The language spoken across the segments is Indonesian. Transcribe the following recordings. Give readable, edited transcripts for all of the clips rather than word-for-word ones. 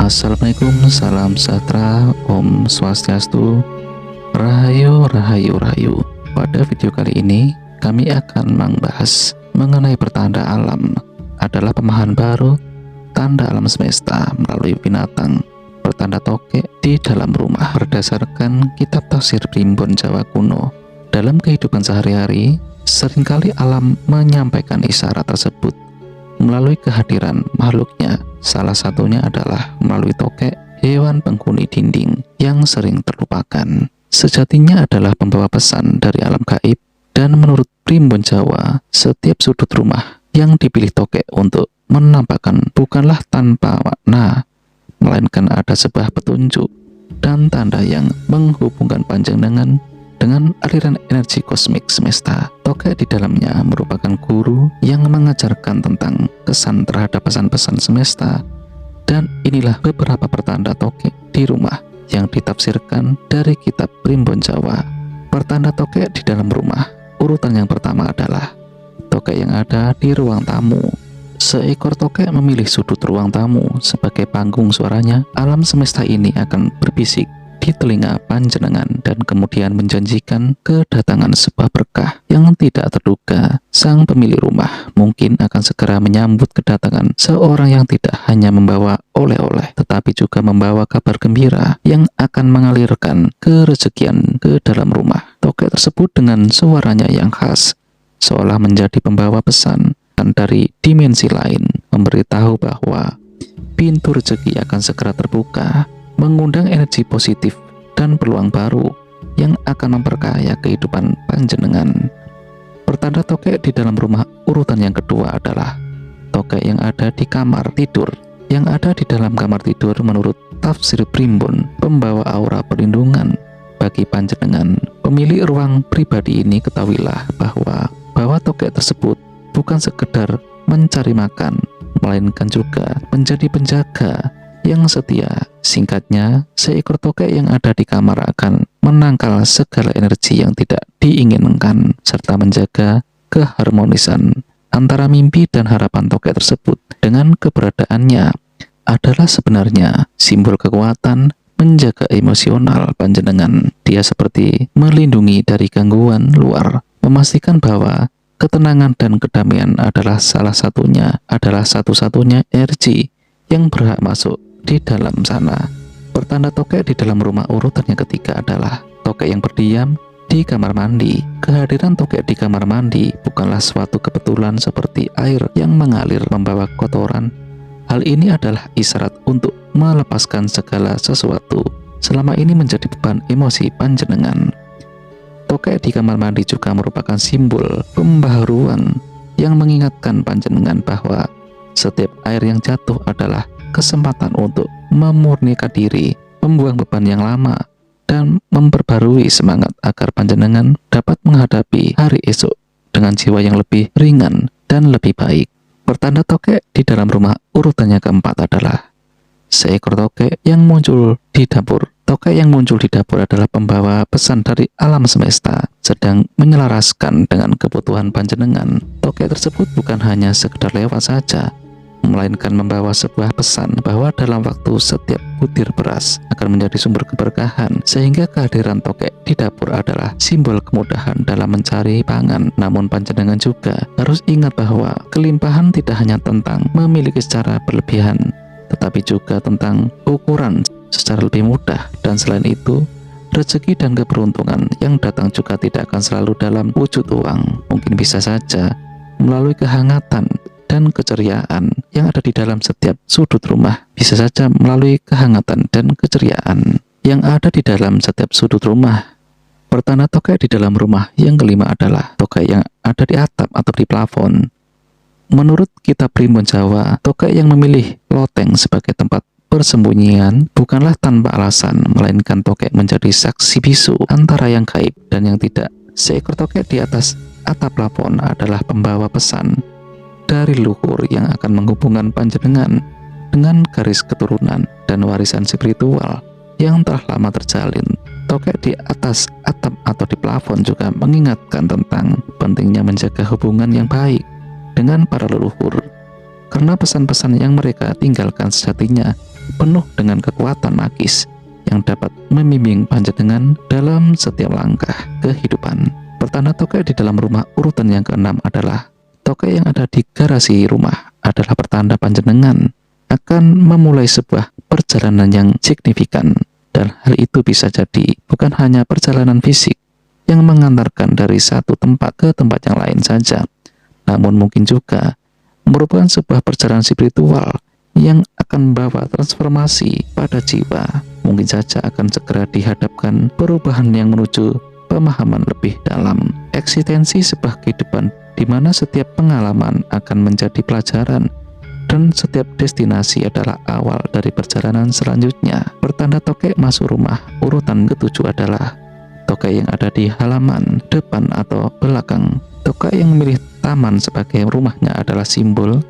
Assalamualaikum, salam sejahtera, Om Swastiastu, Rahayu, Rahayu, Rahayu. Pada video kali ini, kami akan membahas mengenai pertanda alam adalah pemahaman baru tanda alam semesta melalui binatang bertanda tokek di dalam rumah berdasarkan kitab tafsir Primbon Jawa kuno. Dalam kehidupan sehari-hari, seringkali alam menyampaikan isyarat tersebut melalui kehadiran makhluknya. Salah satunya adalah melalui tokek, hewan penghuni dinding yang sering terlupakan. Sejatinya adalah pembawa pesan dari alam gaib, dan menurut Primbon Jawa, setiap sudut rumah yang dipilih tokek untuk menampakkan bukanlah tanpa makna, melainkan ada sebuah petunjuk dan tanda yang menghubungkan panjenengan dengan aliran energi kosmik semesta. Tokek di dalamnya merupakan guru yang mengajarkan tentang kesan terhadap pesan-pesan semesta. Dan inilah beberapa pertanda tokek di rumah yang ditafsirkan dari kitab Primbon Jawa. Pertanda tokek di dalam rumah. Urutan yang pertama adalah tokek yang ada di ruang tamu. Seekor tokek memilih sudut ruang tamu sebagai panggung suaranya. Alam semesta ini akan berbisik di telinga panjenengan dan kemudian menjanjikan kedatangan sebuah berkah yang tidak terduga. Sang pemilik rumah mungkin akan segera menyambut kedatangan seorang yang tidak hanya membawa oleh-oleh, tetapi juga membawa kabar gembira yang akan mengalirkan kerezekian ke dalam rumah. Tokek tersebut dengan suaranya yang khas seolah menjadi pembawa pesan dari dimensi lain, memberitahu bahwa pintu rezeki akan segera terbuka, mengundang energi positif dan peluang baru yang akan memperkaya kehidupan panjenengan. Pertanda tokek di dalam rumah. Urutan yang kedua adalah tokek yang ada di kamar tidur. Yang ada di dalam kamar tidur menurut tafsir Primbon pembawa aura perlindungan bagi panjenengan. Pemilik ruang pribadi ini, ketahuilah bahwa tokek tersebut bukan sekedar mencari makan, melainkan juga menjadi penjaga yang setia. Singkatnya, seekor tokek yang ada di kamar akan menangkal segala energi yang tidak diinginkan serta menjaga keharmonisan antara mimpi dan harapan. Tokek tersebut dengan keberadaannya adalah sebenarnya simbol kekuatan menjaga emosional panjenengan. Dia seperti melindungi dari gangguan luar, memastikan bahwa ketenangan dan kedamaian adalah satu-satunya energi yang berhak masuk di dalam sana. Pertanda tokek di dalam rumah. Urutan yang ketiga adalah tokek yang berdiam di kamar mandi. Kehadiran tokek di kamar mandi bukanlah suatu kebetulan seperti air yang mengalir membawa kotoran. Hal ini adalah isyarat untuk melepaskan segala sesuatu selama ini menjadi beban emosi panjenengan. Tokek di kamar mandi juga merupakan simbol pembaharuan yang mengingatkan panjenengan bahwa setiap air yang jatuh adalah kesempatan untuk memurnikan diri, membuang beban yang lama, dan memperbarui semangat agar panjenengan dapat menghadapi hari esok dengan jiwa yang lebih ringan dan lebih baik. Pertanda tokek di dalam rumah. Urutannya keempat adalah seekor tokek yang muncul di dapur. Tokek yang muncul di dapur adalah pembawa pesan dari alam semesta, sedang menyelaraskan dengan kebutuhan panjenengan. Tokek tersebut bukan hanya sekedar lewat saja, melainkan membawa sebuah pesan bahwa dalam waktu setiap butir beras akan menjadi sumber keberkahan. Sehingga kehadiran tokek di dapur adalah simbol kemudahan dalam mencari pangan. Namun panjenengan juga harus ingat bahwa kelimpahan tidak hanya tentang memiliki secara berlebihan, tetapi juga tentang ukuran secara lebih mudah. Dan selain itu, rezeki dan keberuntungan yang datang juga tidak akan selalu dalam wujud uang. Mungkin bisa saja melalui kehangatan dan keceriaan yang ada di dalam setiap sudut rumah. Bisa saja melalui kehangatan dan keceriaan yang ada di dalam setiap sudut rumah. Pertanda tokek di dalam rumah yang kelima adalah tokek yang ada di atap atau di plafon. Menurut kitab Primbon Jawa, tokek yang memilih loteng sebagai tempat persembunyian bukanlah tanpa alasan, melainkan tokek menjadi saksi bisu antara yang gaib dan yang tidak. Seekor tokek di atas atap plafon adalah pembawa pesan dari luhur yang akan menghubungkan panjenengan dengan garis keturunan dan warisan spiritual yang telah lama terjalin. Tokek di atas atap atau di plafon juga mengingatkan tentang pentingnya menjaga hubungan yang baik dengan para leluhur, karena pesan-pesan yang mereka tinggalkan sejatinya penuh dengan kekuatan magis yang dapat membimbing panjenengan dalam setiap langkah kehidupan. Pertanda tokek di dalam rumah urutan yang keenam adalah tokek yang ada di garasi rumah adalah pertanda panjenengan akan memulai sebuah perjalanan yang signifikan, dan hal itu bisa jadi bukan hanya perjalanan fisik yang mengantarkan dari satu tempat ke tempat yang lain saja, namun mungkin juga merupakan sebuah perjalanan spiritual yang akan membawa transformasi pada jiwa. Mungkin saja akan segera dihadapkan perubahan yang menuju pemahaman lebih dalam. Eksistensi sebuah kehidupan di mana setiap pengalaman akan menjadi pelajaran dan setiap destinasi adalah awal dari perjalanan selanjutnya. Pertanda tokek masuk rumah urutan ketujuh adalah tokek yang ada di halaman depan atau belakang. Tokek yang memilih taman sebagai rumahnya adalah simbol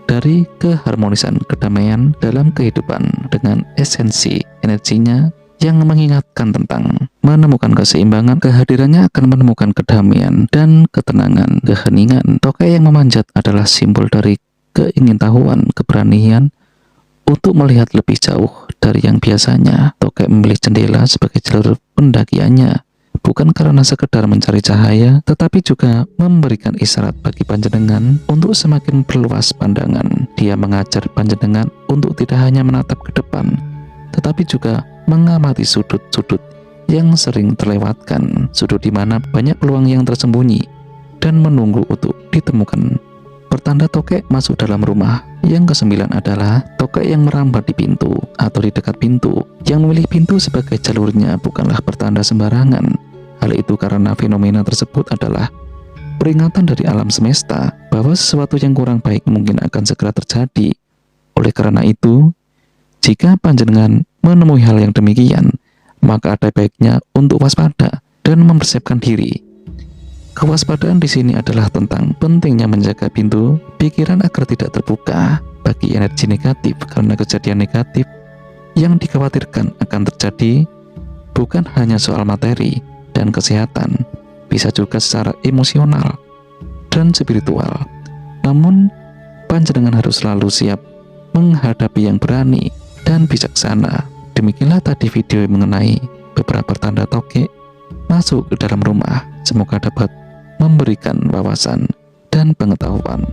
dari keharmonisan kedamaian dalam kehidupan dengan esensi energinya yang mengingatkan tentang menemukan keseimbangan. Kehadirannya akan menemukan kedamaian dan ketenangan, keheningan. Tokek yang memanjat adalah simbol dari keingintahuan, keberanian untuk melihat lebih jauh dari yang biasanya. Tokek memilih jendela sebagai jalur pendakiannya, bukan karena sekedar mencari cahaya, tetapi juga memberikan isyarat bagi panjenengan untuk semakin perluas pandangan. Dia mengajar panjenengan untuk tidak hanya menatap ke depan, tetapi juga mengamati sudut-sudut yang sering terlewatkan, sudut di mana banyak peluang yang tersembunyi dan menunggu untuk ditemukan. Pertanda tokek masuk dalam rumah yang kesembilan adalah tokek yang merambat di pintu atau di dekat pintu. Yang memilih pintu sebagai jalurnya bukanlah pertanda sembarangan. Hal itu karena fenomena tersebut adalah peringatan dari alam semesta bahwa sesuatu yang kurang baik mungkin akan segera terjadi. Oleh karena itu, jika panjenengan menemui hal yang demikian, maka ada baiknya untuk waspada dan mempersiapkan diri. Kewaspadaan di sini adalah tentang pentingnya menjaga pintu pikiran agar tidak terbuka bagi energi negatif, karena kejadian negatif yang dikhawatirkan akan terjadi bukan hanya soal materi dan kesehatan, bisa juga secara emosional dan spiritual. Namun, panjenengan harus selalu siap menghadapi yang berani dan bijaksana. Demikianlah tadi video mengenai beberapa tanda tokek masuk ke dalam rumah. Semoga dapat memberikan wawasan dan pengetahuan.